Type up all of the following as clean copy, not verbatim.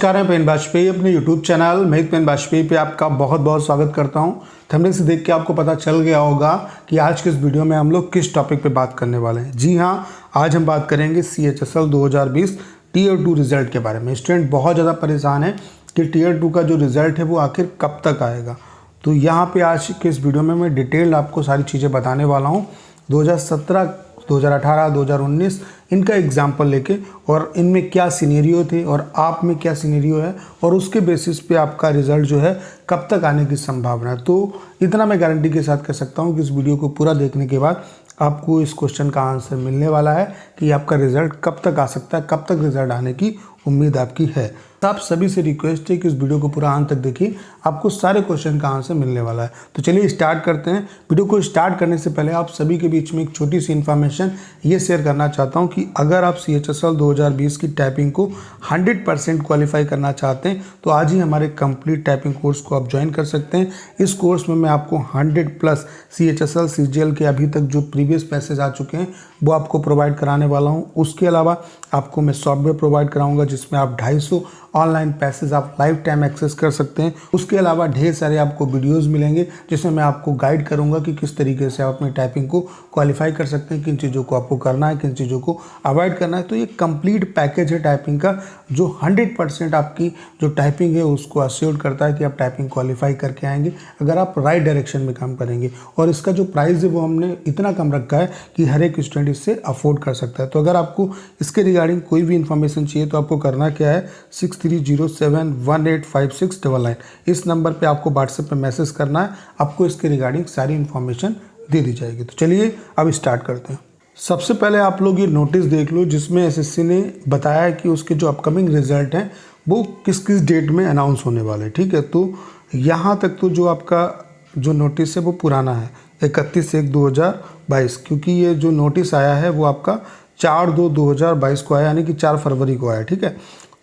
नमस्कार, मैं पेन बाजपेयी अपने YouTube चैनल महित पेन बाजपेयी पे आपका बहुत बहुत स्वागत करता हूं। थंबनेल से देख के आपको पता चल गया होगा कि आज के इस वीडियो में हम लोग किस टॉपिक पे बात करने वाले हैं। जी हां, आज हम बात करेंगे CHSL 2020 टीयर 2 रिजल्ट के बारे में। स्टूडेंट बहुत ज़्यादा परेशान है कि टीयर 2 का जो रिजल्ट है वो आखिर कब तक आएगा। तो यहाँ पर आज के इस वीडियो में मैं डिटेल आपको सारी चीज़ें बताने वाला हूँ। 2017, 2018, 2019 इनका एग्जाम्पल लेके और इनमें क्या सिनेरियो थे और आप में क्या सिनेरियो है और उसके बेसिस पे आपका रिज़ल्ट जो है कब तक आने की संभावना है। तो इतना मैं गारंटी के साथ कह सकता हूँ कि इस वीडियो को पूरा देखने के बाद आपको इस क्वेश्चन का आंसर मिलने वाला है कि आपका रिज़ल्ट कब तक आ सकता है, कब तक रिज़ल्ट आने की उम्मीद आपकी है। तो आप सभी से रिक्वेस्ट है कि इस वीडियो को पूरा अंत तक देखिए, आपको सारे क्वेश्चन का आंसर मिलने वाला है। तो चलिए स्टार्ट करते हैं। वीडियो को स्टार्ट करने से पहले आप सभी के बीच में एक छोटी सी इन्फॉर्मेशन ये शेयर करना चाहता हूँ कि अगर आप CHSL 2020 की टाइपिंग को 100% क्वालिफाई करना चाहते हैं तो आज ही हमारे कंप्लीट टाइपिंग कोर्स को आप ज्वाइन कर सकते हैं। इस कोर्स में मैं आपको 100+ CHSL CGL के अभी तक जो प्रीवियस पैसेज आ चुके हैं वो आपको प्रोवाइड कराने वाला हूँ। उसके अलावा आपको मैं सॉफ्टवेयर प्रोवाइड कराऊंगा जिसमें आप 250 ऑनलाइन पैसेज आप लाइफ टाइम एक्सेस कर सकते हैं। उसके अलावा ढेर सारे आपको वीडियोस मिलेंगे जिसमें मैं आपको गाइड करूंगा कि किस तरीके से आप अपनी टाइपिंग को क्वालिफाई कर सकते हैं, किन चीज़ों को आपको करना है, किन चीज़ों को अवॉइड करना है। तो ये कंप्लीट पैकेज है टाइपिंग का जो 100% आपकी जो टाइपिंग है उसको अश्योर करता है कि आप टाइपिंग क्वालिफाई करके आएंगे अगर आप राइट डायरेक्शन में काम करेंगे। और इसका जो प्राइस है वो हमने इतना कम रखा है कि हर एक स्टूडेंट इससे अफोर्ड कर सकता है। तो अगर आपको इसके रिगार्डिंग कोई भी इन्फॉर्मेशन चाहिए तो आपको करना क्या है, 6307185699 इस नंबर पे आपको व्हाट्सएप पे मैसेज करना है। आपको इसके रिगार्डिंग सारी इन्फॉर्मेशन दे दी जाएगी। तो चलिए अब स्टार्ट करते हैं। सबसे पहले आप लोग ये नोटिस देख लो जिसमें SSC ने बताया है कि उसके जो अपकमिंग रिजल्ट हैं वो किस किस डेट में अनाउंस होने वाले हैं। ठीक है, तो यहाँ तक तो जो आपका जो नोटिस है वो पुराना है, 31/1/2022, क्योंकि ये जो नोटिस आया है वो आपका 4/2/2022 को आया, यानी कि 4 फरवरी को आया। ठीक है,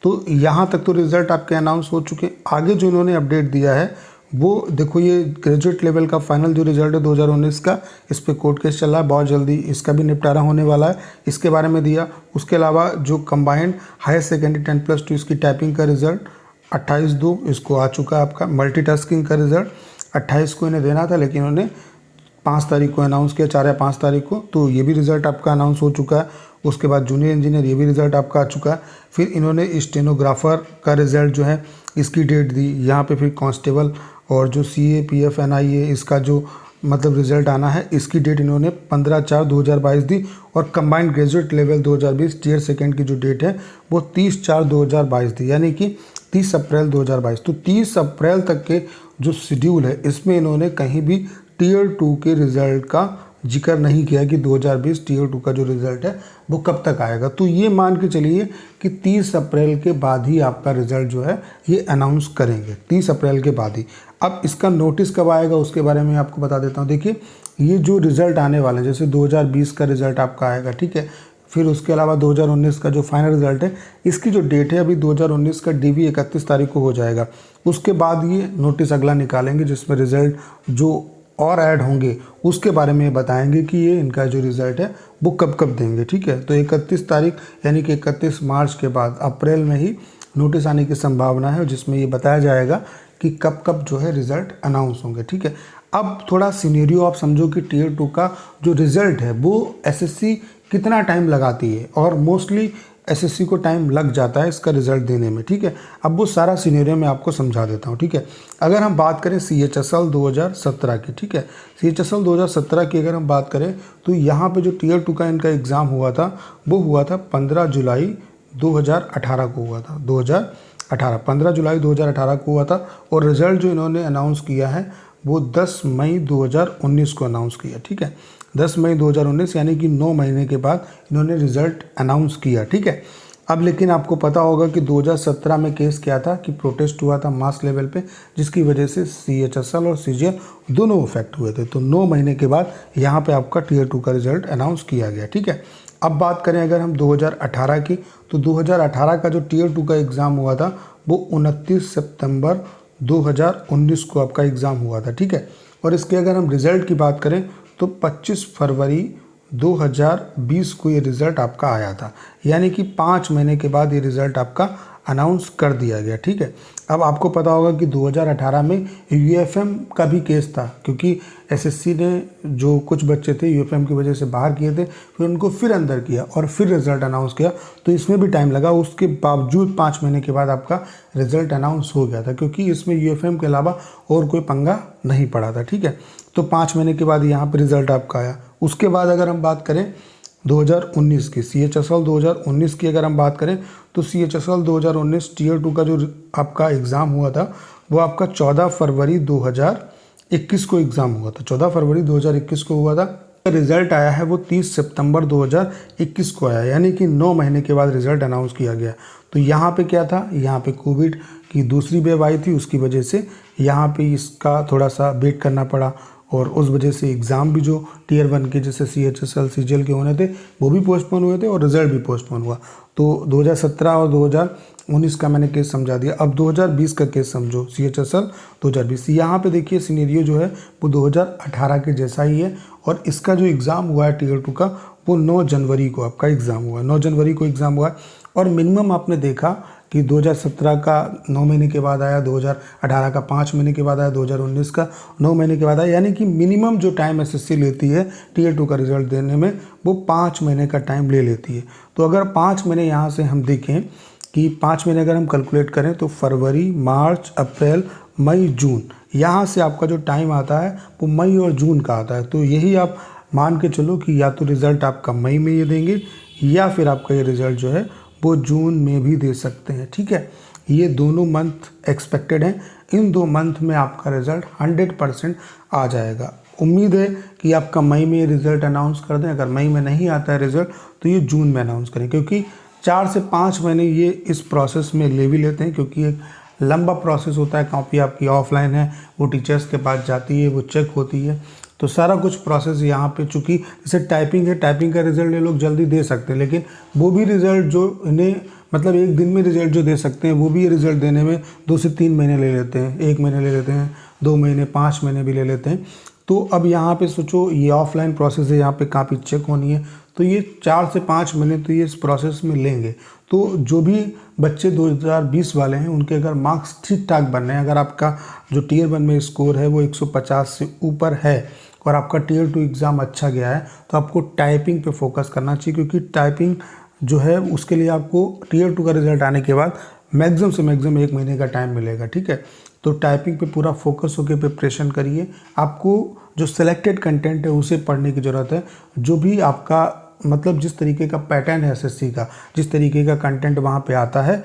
तो यहाँ तक तो रिज़ल्ट आपके अनाउंस हो चुके हैं। आगे जो इन्होंने अपडेट दिया है वो देखो, ये ग्रेजुएट लेवल का फाइनल जो रिजल्ट है 2019 का, इस पे कोर्ट केस चल रहा है, बहुत जल्दी इसका भी निपटारा होने वाला है, इसके बारे में दिया। उसके अलावा जो कंबाइंड हायर सेकेंडरी 10+2 इसकी टाइपिंग का रिजल्ट 28/2 इसको आ चुका है। आपका मल्टीटास्किंग का रिजल्ट 28 को इन्हें देना था लेकिन इन्होंने 5 तारीख को अनाउंस किया, 4 या 5 तारीख को, तो ये भी रिज़ल्ट आपका अनाउंस हो चुका है। उसके बाद जूनियर इंजीनियर, ये भी रिज़ल्ट आपका आ चुका है। फिर इन्होंने स्टेनोग्राफर का रिज़ल्ट जो है इसकी डेट दी। यहाँ पे फिर कांस्टेबल और जो CA PF NIA इसका जो मतलब रिज़ल्ट आना है इसकी डेट इन्होंने 15/4/2022 दी। और combined graduate level 2020 tier second की जो डेट है वो 30/4/2022 दी, यानी कि 30 अप्रैल 2022। तो 30 अप्रैल तक के जो शेड्यूल है इसमें इन्होंने कहीं भी टीयर 2 के रिज़ल्ट का जिक्र नहीं किया कि 2020 टीयर 2 का जो रिज़ल्ट है वो कब तक आएगा। तो ये मान के चलिए कि 30 अप्रैल के बाद ही आपका रिज़ल्ट जो है ये अनाउंस करेंगे, 30 अप्रैल के बाद ही। अब इसका नोटिस कब आएगा उसके बारे में आपको बता देता हूँ। देखिए, ये जो रिज़ल्ट आने वाला है, जैसे 2020 का रिज़ल्ट आपका आएगा, ठीक है, फिर उसके अलावा 2019 का जो फाइनल रिज़ल्ट है इसकी जो डेट है अभी 2019 का DV 31 तारीख को हो जाएगा। उसके बाद ये नोटिस अगला निकालेंगे जिसमें रिज़ल्ट जो और ऐड होंगे उसके बारे में बताएंगे कि ये इनका जो रिज़ल्ट है वो कब कब देंगे। ठीक है, तो 31 तारीख यानी कि 31 मार्च के बाद अप्रैल में ही नोटिस आने की संभावना है जिसमें ये बताया जाएगा कि कब कब जो है रिज़ल्ट अनाउंस होंगे। ठीक है, अब थोड़ा सिनेरियो आप समझो कि टीयर 2 का जो रिज़ल्ट है वो SSC कितना टाइम लगाती है, और मोस्टली SSC को टाइम लग जाता है इसका रिज़ल्ट देने में। ठीक है, अब वो सारा सिनेरियो मैं आपको समझा देता हूँ। ठीक है, अगर हम बात करें CHSL 2017 की, ठीक है, CHSL 2017 की अगर हम बात करें तो यहाँ पे जो टीयर 2 का इनका एग्ज़ाम हुआ था वो हुआ था 15 जुलाई 2018 को हुआ था। 15 जुलाई 2018 को हुआ था। और रिज़ल्ट जो इन्होंने अनाउंस किया है वो 10 मई 2019 को अनाउंस किया। ठीक है, 10 मई 2019 यानी कि 9 महीने के बाद इन्होंने रिज़ल्ट अनाउंस किया। ठीक है, अब लेकिन आपको पता होगा कि 2017 में केस क्या था कि प्रोटेस्ट हुआ था मास लेवल पे, जिसकी वजह से CHSL और CGL दोनों इफेक्ट हुए थे। तो 9 महीने के बाद यहाँ पे आपका टीयर 2 का रिज़ल्ट अनाउंस किया गया। ठीक है, अब बात करें अगर हम 2018 की, तो 2018 का जो टीयर 2 का एग्ज़ाम हुआ था वो 29 सितंबर 2019 को आपका एग्ज़ाम हुआ था। ठीक है, और इसके अगर हम रिज़ल्ट की बात करें तो 25 फरवरी 2020 को ये रिज़ल्ट आपका आया था, यानी कि 5 महीने के बाद ये रिज़ल्ट आपका अनाउंस कर दिया गया। ठीक है, अब आपको पता होगा कि 2018 में यूएफएम का भी केस था, क्योंकि एसएससी ने जो कुछ बच्चे थे यूएफएम की वजह से बाहर किए थे, फिर उनको फिर अंदर किया और फिर रिजल्ट अनाउंस किया, तो इसमें भी टाइम लगा। उसके बावजूद 5 महीने के बाद आपका रिजल्ट अनाउंस हो गया था, क्योंकि इसमें यूएफएम के अलावा और कोई पंगा नहीं पड़ा था। ठीक है, तो 5 महीने के बाद यहाँ पर रिजल्ट आपका आया। उसके बाद अगर हम बात करें 2019 की CHSL 2019 की अगर हम बात करें तो CHSL 2019 टीयर 2 का जो आपका एग्ज़ाम हुआ था वो आपका 14 फरवरी 2021 को एग्ज़ाम हुआ था। 14 फरवरी 2021 को हुआ था। रिज़ल्ट आया है वो 30 सितंबर 2021 को आया, यानी कि 9 महीने के बाद रिज़ल्ट अनाउंस किया गया। तो यहाँ पे क्या था, यहाँ पे कोविड की दूसरी वेव आई थी, उसकी वजह से यहाँ पे इसका थोड़ा सा वेट करना पड़ा और उस वजह से एग्ज़ाम भी जो टीयर 1 के जैसे CHSL CGL के होने थे वो भी पोस्टपोन हुए थे और रिज़ल्ट भी पोस्टपोन हुआ। तो 2017 और 2019 का मैंने केस समझा दिया। अब 2020 का केस समझो, CHSL 2020। यहाँ पे देखिए सिनेरियो जो है वो 2018 के जैसा ही है और इसका जो एग्ज़ाम हुआ है टीयर 2 का वो 9 जनवरी को आपका एग्ज़ाम हुआ है। 9 जनवरी को एग्ज़ाम हुआ है और मिनिमम आपने देखा कि 2017 का 9 महीने के बाद आया, 2018 का 5 महीने के बाद आया, 2019 का 9 महीने के बाद आया, यानी कि मिनिमम जो टाइम एसएससी लेती है टीयर 2 का रिजल्ट देने में वो 5 महीने का टाइम ले लेती है। तो अगर 5 महीने यहाँ से हम देखें कि 5 महीने अगर हम कैलकुलेट करें तो फरवरी, मार्च, अप्रैल, मई, जून, यहाँ से आपका जो टाइम आता है वो मई और जून का आता है। तो यही आप मान के चलो कि या तो रिज़ल्ट आपका मई में ये देंगे या फिर आपका ये रिज़ल्ट जो है वो जून में भी दे सकते हैं। ठीक है, ये दोनों मंथ एक्सपेक्टेड हैं। इन 2 मंथ में आपका रिज़ल्ट 100% आ जाएगा। उम्मीद है कि आपका मई में रिज़ल्ट अनाउंस कर दें। अगर मई में नहीं आता है रिज़ल्ट तो ये जून में अनाउंस करें, क्योंकि 4 से 5 महीने ये इस प्रोसेस में ले भी लेते हैं, क्योंकि एक लंबा प्रोसेस होता है। कॉपी आपकी ऑफलाइन है, वो टीचर्स के पास जाती है, वो चेक होती है, तो सारा कुछ प्रोसेस यहाँ पे, चूँकि जैसे टाइपिंग है, टाइपिंग का रिज़ल्ट ये लोग जल्दी दे सकते हैं, लेकिन वो भी रिज़ल्ट जो इन्हें मतलब 1 दिन में रिज़ल्ट जो दे सकते हैं वो भी ये रिज़ल्ट देने में 2 से 3 महीने ले लेते हैं, 1 महीने ले लेते हैं, 2 महीने, 5 महीने भी ले लेते हैं। तो अब यहाँ पे सोचो ये ऑफलाइन प्रोसेस है, यहाँ पे कापी चेक होनी है, तो ये 4 से 5 महीने तो ये इस प्रोसेस में लेंगे। तो जो भी बच्चे 2020 वाले हैं उनके अगर मार्क्स ठीक ठाक बन रहे हैं, अगर आपका जो टीयर 1 में स्कोर है वो 150 से ऊपर है और आपका टीयर 2 एग्ज़ाम अच्छा गया है, तो आपको टाइपिंग पे फोकस करना चाहिए, क्योंकि टाइपिंग जो है उसके लिए आपको टीयर 2 का रिज़ल्ट आने के बाद मैक्सिमम से मैक्सिमम 1 महीने का टाइम मिलेगा। ठीक है, तो टाइपिंग पे पूरा फोकस होकर प्रिपरेशन करिए। आपको जो सिलेक्टेड कंटेंट है उसे पढ़ने की ज़रूरत है। जो भी आपका मतलब जिस तरीके का पैटर्न है एसएससी का, जिस तरीके का कंटेंट वहाँ पे आता है,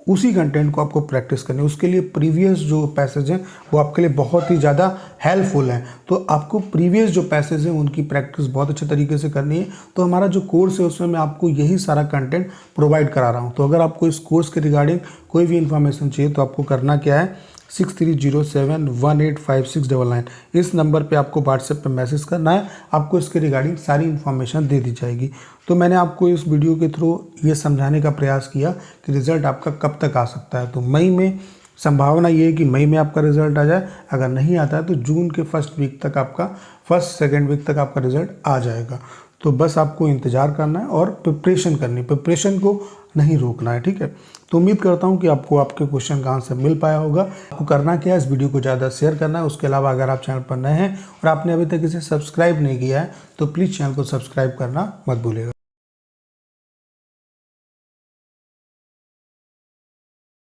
उसी कंटेंट को आपको प्रैक्टिस करनी है। उसके लिए प्रीवियस जो पैसेज हैं वो आपके लिए बहुत ही ज़्यादा हेल्पफुल हैं। तो आपको प्रीवियस जो पैसेज हैं उनकी प्रैक्टिस बहुत अच्छे तरीके से करनी है। तो हमारा जो कोर्स है उसमें मैं आपको यही सारा कंटेंट प्रोवाइड करा रहा हूँ। तो अगर आपको इस कोर्स के रिगार्डिंग कोई भी इन्फॉर्मेशन चाहिए तो आपको करना क्या है, 6307185699 इस नंबर पे आपको व्हाट्सएप पे मैसेज करना है। आपको इसके रिगार्डिंग सारी इन्फॉर्मेशन दे दी जाएगी। तो मैंने आपको इस वीडियो के थ्रू ये समझाने का प्रयास किया कि रिज़ल्ट आपका कब तक आ सकता है। तो मई में संभावना ये है कि मई में आपका रिज़ल्ट आ जाए, अगर नहीं आता है तो जून के फर्स्ट वीक तक आपका, फर्स्ट सेकेंड वीक तक आपका रिज़ल्ट आ जाएगा। तो बस आपको इंतज़ार करना है और प्रिपरेशन करनी, प्रिपरेशन को नहीं रोकना है। ठीक है, तो उम्मीद करता हूँ कि आपको आपके क्वेश्चन का आंसर मिल पाया होगा। आपको करना क्या है, इस वीडियो को ज़्यादा शेयर करना है। उसके अलावा अगर आप चैनल पर नए हैं और आपने अभी तक इसे सब्सक्राइब नहीं किया है तो प्लीज़ चैनल को सब्सक्राइब करना मत भूलिएगा।